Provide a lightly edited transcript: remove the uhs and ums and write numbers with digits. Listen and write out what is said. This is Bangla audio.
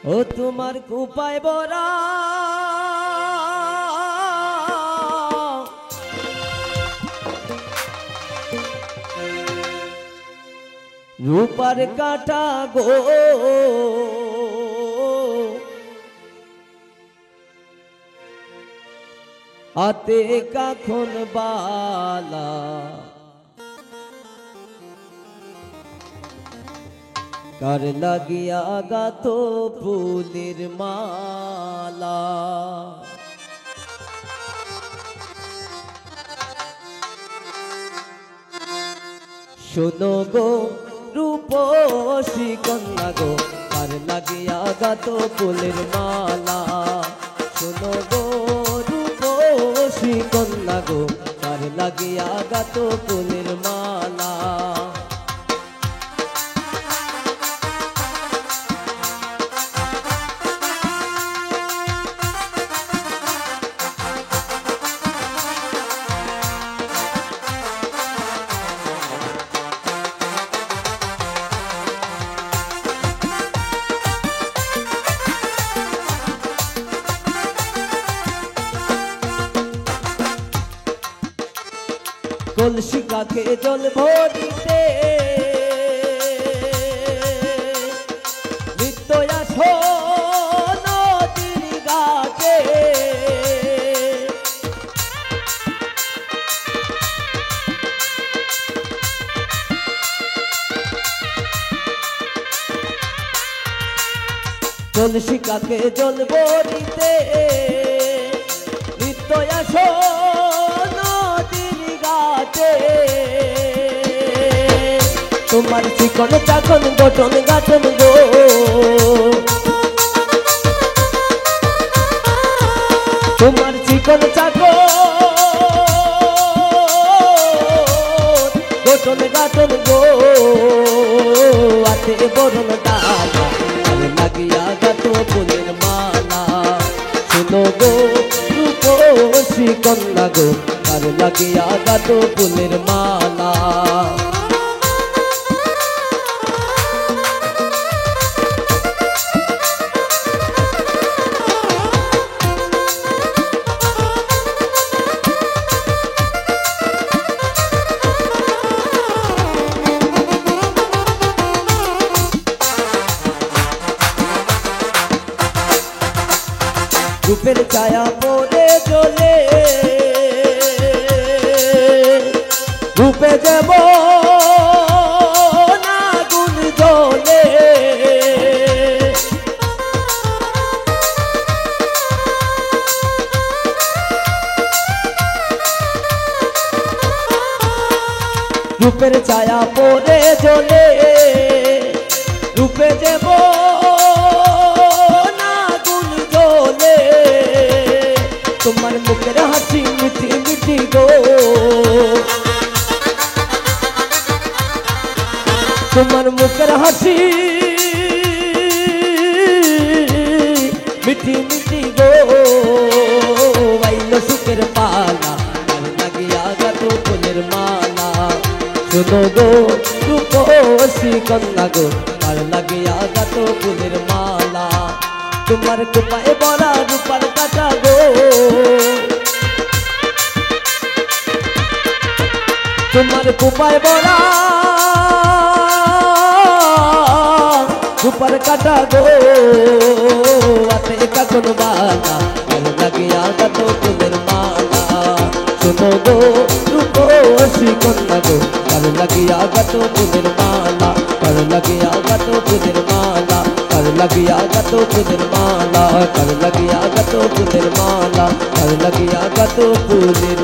ও তোমার কুপায় বরা রূপার কাটা গো আতে কখন বালা কার লাগিয়া গাত ফুলের মালা শোনো গো রূপসী কন্যা গো কার লাগিয়া গাত ফুলের মালা শোনো গো রূপসী কন্যা গো কার লাগিয়া গাত ফুলের মালা কলসি কাকে জল ভরিতে নিত্য আসো নদীর ঘাটে কলসি কাকে জল ভরিতে নিত্য আসো তোমার চিকন চাকন গঠন গাঠন গো তোমার চিকন চাকন গঠন গাঠন গো আতে বরণ ডালা লাগিয়া গাত ফুলের মালা শুনো গো রূপসী কন্যা গো কার লাগিয়া গাত ফুলের মালা রূপের ছায়া পড়ে চলে রূপে যাব না গুণ জ্বলে রূপের ছায়া পড়ে চলে রূপে যাব তোমার মুখের হাসি মিঠি মিঠি গো তোমার মুখের হাসি মিঠি মিঠি গো আইলো সুখের পালা কার লাগিয়া গাত ফুলের মালা শোনো গো রূপসী কন্যা গো কার লাগিয়া গাত ফুলের মালা তোমার কুপায় বরা রূপার কাটা গো তোমার কুপায় বরা রূপার কাটা গো আতে কখন বালা কার লাগিয়া গাত ফুলের মালা শোনো গো রূপসী কন্যা গো কার লাগিয়া গাত ফুলের মালা কার লাগিয়া গাত ফুলের মালা কার লাগিয়া গাত ফুলের মালা কার লাগিয়া গাত ফুলের মালা কার লাগিয়া গাত ফুলের